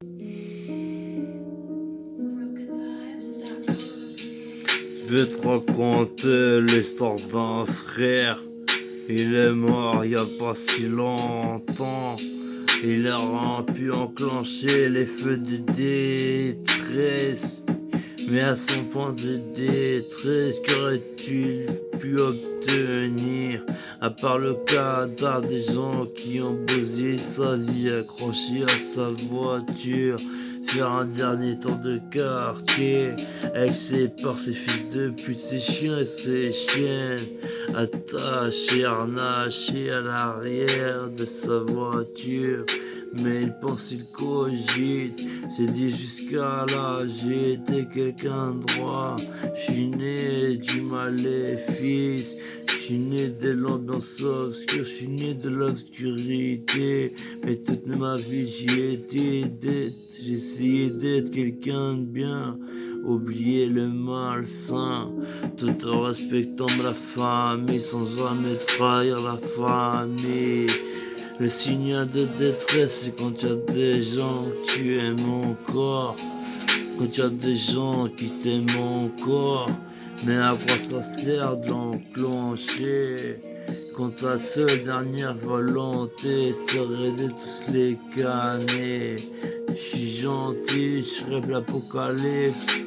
Je vais te raconter l'histoire d'un frère. Il est mort il y a pas si longtemps. Il a pu enclencher les feux de détresse. Mais à son point de détresse, qu'aurait-il pu obtenir à part le cadavre des gens qui ont bousillé sa vie, accroché à sa voiture, faire un dernier tour de quartier avec ses porcs, ses fils de pute, ses chiens et ses chiennes, attachés, harnachés à l'arrière de sa voiture. Mais il pense, il cogite, s'est dit jusqu'à là, j'ai été quelqu'un de droit. J'suis né du maléfice, j'suis né de l'ambiance obscure, j'suis né de l'obscurité. Mais toute ma vie j'ai essayé d'être quelqu'un de bien, oublier le malsain, tout en respectant la famille, sans jamais trahir la famille. Le signal de détresse, c'est quand y a des gens que tu aimes encore, quand y a des gens qui t'aiment encore. Mais à quoi ça sert de l'enclencher quand ta seule dernière volonté serait de tous les canner? J'suis gentil, j'rêve l'apocalypse,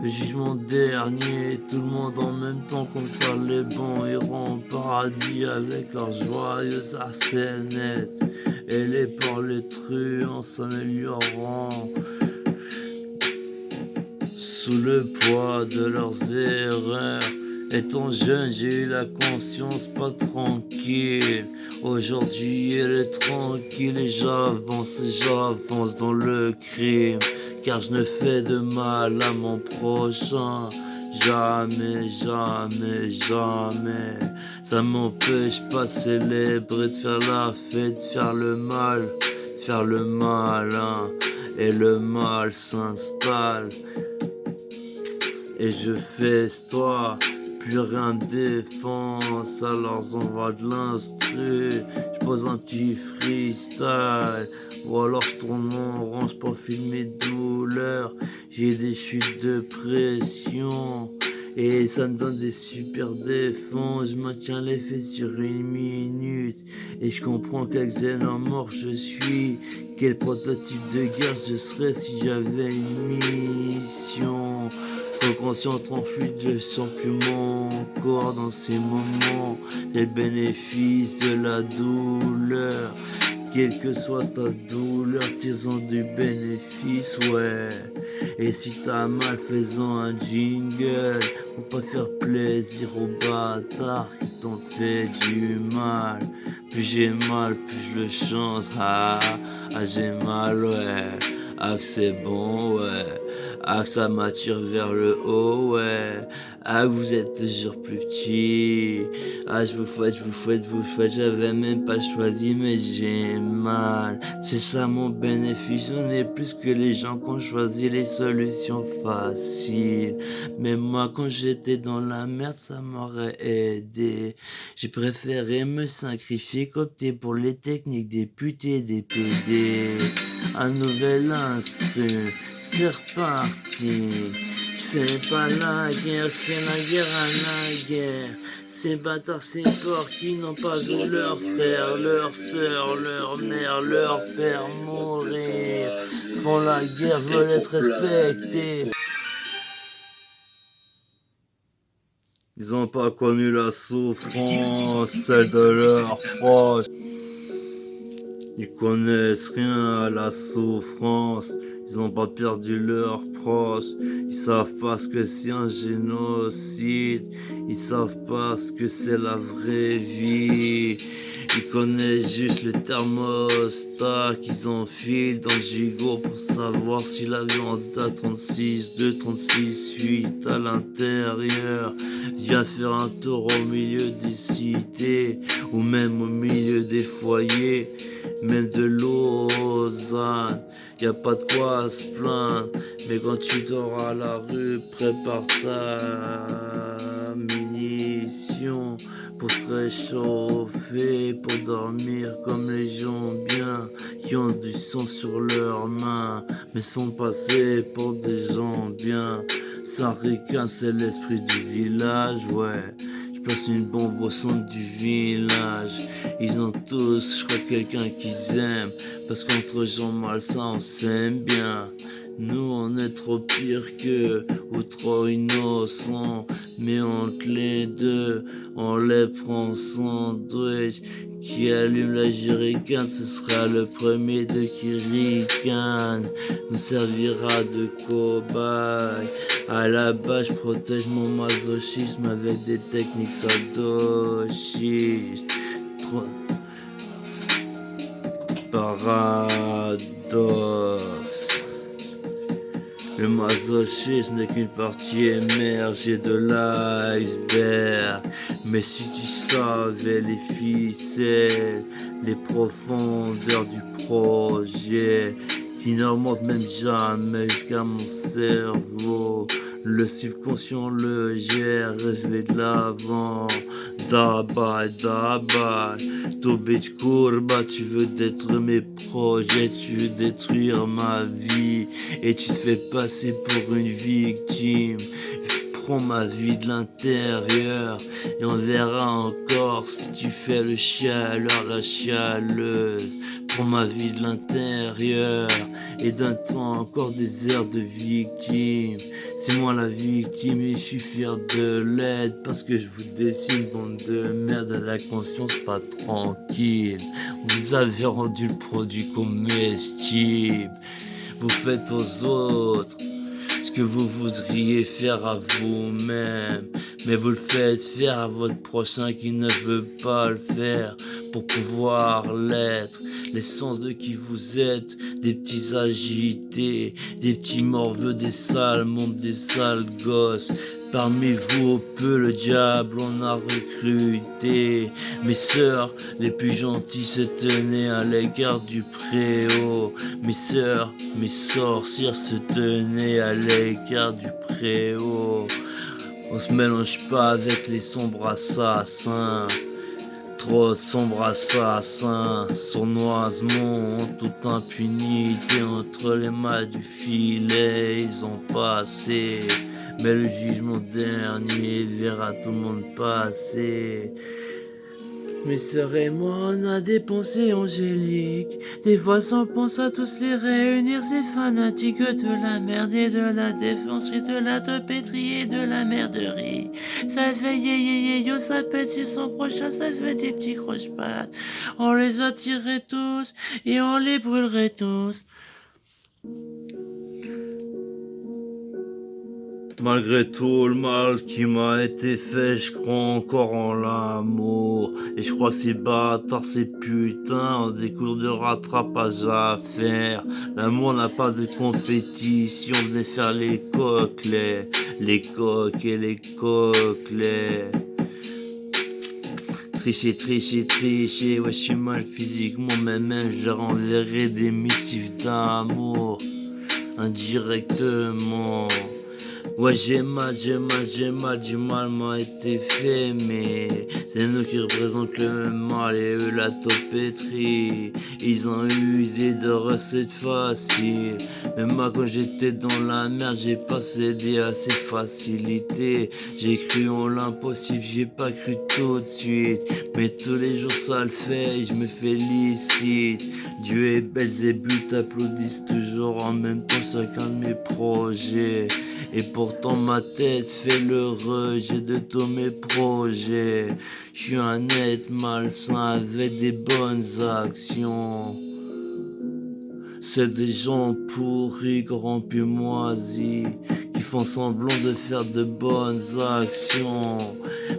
le jugement dernier, tout le monde en même temps, comme ça les bons iront au paradis avec leurs joyeuses assainettes, et les pauvres, les truands s'amélioreront sous le poids de leurs erreurs. Étant jeune, j'ai eu la conscience pas tranquille. Aujourd'hui, elle est tranquille et j'avance dans le crime. Car je ne fais de mal à mon prochain. Jamais, jamais, jamais. Ça m'empêche pas de célébrer, de faire la fête, de faire le malin. Et le mal s'installe. Et je festoie, plus rien de défense, alors j'envoie de l'instru, je pose un petit freestyle, ou alors je tourne en rond, je profile mes douleurs, j'ai des chutes de pression, et ça me donne des super défenses, je maintiens l'effet sur 1 minute, et je comprends quel xénomorphe je suis, quel prototype de guerre je serais si j'avais une mission. Trop conscient, trop fluide, je sens plus mon corps dans ces moments. Les bénéfices de la douleur, quelle que soit ta douleur, tire-en du bénéfice, ouais. Et si t'as mal, fais-en un jingle, pour pas faire plaisir aux bâtards qui t'ont fait du mal. Plus j'ai mal, plus je le chante, j'ai mal, ouais. Ah que c'est bon, ouais. Ah que ça m'attire vers le haut, ouais. Ah que vous êtes toujours plus petit. Ah je vous fouette, j'avais même pas choisi mais j'ai mal. C'est ça mon bénéfice, on est plus que les gens qui ont choisi les solutions faciles. Mais moi quand j'étais dans la merde ça m'aurait aidé. J'ai préféré me sacrifier, qu'opter pour les techniques des putes et des PD. Un nouvel instru, c'est reparti. Je fais pas la guerre, je fais la guerre à la guerre. Ces bâtards, ces porcs qui n'ont pas vu leur frère, leur sœur, leur mère, leur père mourir, font la guerre, veulent être respectés. Ils ont pas connu la souffrance, celle de leurs proches. Ils connaissent rien à la souffrance, ils ont pas perdu leurs proches, ils savent pas ce que c'est un génocide, ils savent pas ce que c'est la vraie vie. Ils connaissent juste le thermostat qu'ils enfilent dans le gigot pour savoir si l'avion est à 36, 2, 36, 8 à l'intérieur. Viens faire un tour au milieu des cités ou même au milieu des foyers. même de Lausanne. Y a pas de quoi se plaindre, mais quand tu dors à la rue, prépare ta munition pour se réchauffer, pour dormir comme les gens bien qui ont du sang sur leurs mains, mais sont passés pour des gens bien. Ça ricane, c'est l'esprit du village, ouais. Je passe une bombe au centre du village. Ils ont tous, je crois, quelqu'un qu'ils aiment. Parce qu'entre gens malsains, on s'aime bien. Nous, on est trop pire qu'eux, ou trop innocents. Mais entre les deux, on les prend sandwich. Qui allume la jerrycan, ce sera le premier de qui ricane. Nous servira de cobaye. À la base, je protège mon masochisme avec des techniques sadochistes. Paradoxe. Le masochisme n'est qu'une partie émergée de l'iceberg. Mais si tu savais les ficelles, les profondeurs du projet, qui ne remonte même jamais jusqu'à mon cerveau, le subconscient le gère et je vais de l'avant. Dabai, Tobich Kourba, tu veux détruire mes projets, tu veux détruire ma vie et tu te fais passer pour une victime. Prends ma vie de l'intérieur et on verra encore si tu fais le chialeur, la chialeuse. Prends ma vie de l'intérieur et donne-toi encore des airs de victime. C'est moi la victime et je suis fier de l'aide parce que je vous dessine, bande de merde, à la conscience pas tranquille. Vous avez rendu le produit comestible. Vous faites aux autres ce que vous voudriez faire à vous-même, mais vous le faites faire à votre prochain qui ne veut pas le faire pour pouvoir l'être. L'essence de qui vous êtes, des petits agités, des petits morveux, des sales mondes, des sales gosses. Parmi vous, au peu, le diable on a recruté. Mes sœurs, les plus gentilles, se tenaient à l'égard du préau. Mes sœurs, mes sorcières, se tenaient à l'égard du préau. On se mélange pas avec les sombres assassins. Trop de sombres assassins, sournoisement, en toute impunité entre les mailles du filet, ils ont passé. Mais le jugement dernier verra tout le monde passer. Mes sœurs et moi, on a des pensées angéliques. Des fois sans penser à tous les réunir, ces fanatiques de la merde et de la défoncerie, de la topétrie et de la merderie. Ça fait yé yo, ça pète sur son prochain, ça fait des petits croche-pattes. On les attirerait tous et on les brûlerait tous. Malgré tout le mal qui m'a été fait, je crois encore en l'amour. Et je crois que ces bâtards, ces putains ont des cours de rattrapage à faire. L'amour n'a pas de compétition, venez faire les coquelets, les coques et les coquelets. Tricher, ouais je suis mal physiquement, mais même je leur enverrai des missives d'amour, indirectement. Ouais j'ai mal, du mal m'a été fait, mais c'est nous qui représentons le mal et eux la topétrie. Ils ont usé de recettes faciles, mais moi quand j'étais dans la merde, j'ai pas cédé à ces facilités. J'ai cru en l'impossible, j'ai pas cru tout de suite, mais tous les jours ça le fait et je me félicite. Dieu et Belzébuth applaudissent toujours en même temps chacun de mes projets. Et pourtant ma tête fait le rejet de tous mes projets. Je suis un être malsain avec des bonnes actions. C'est des gens pourris, corrompus, moisis, qui font semblant de faire de bonnes actions.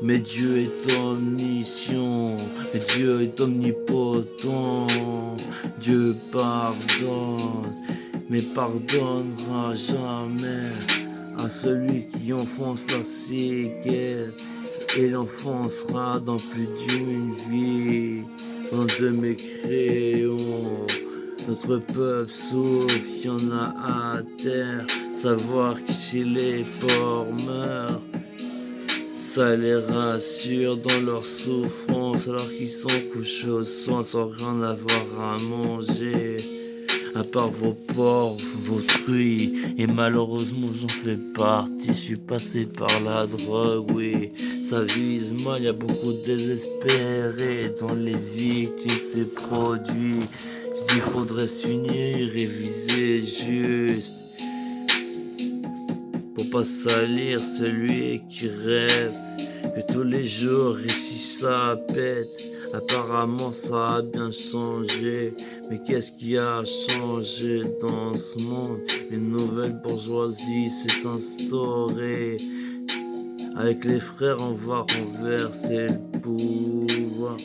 Mais Dieu est omniscient, mais Dieu est omnipotent. Dieu pardonne, mais pardonnera jamais à celui qui enfonce la cigarette et l'enfoncera dans plus d'une vie. un de mes crayons. Notre peuple souffre, y en a à terre. Savoir qu'ici les porcs meurent, ça les rassure dans leur souffrance, alors qu'ils sont couchés au sang sans rien avoir à manger. À part vos porcs, vos truies, et malheureusement j'en fais partie. Je suis passé par la drogue, oui, ça vise mal, y a beaucoup de désespérés dans les victimes ces produits. Je dis faudrait s'unir, réviser juste, pour pas salir celui qui rêve que tous les jours et si ça pète. Apparemment ça a bien changé, mais qu'est-ce qui a changé dans ce monde? Une nouvelle bourgeoisie s'est instaurée. Avec les frères on va renverser le pouvoir.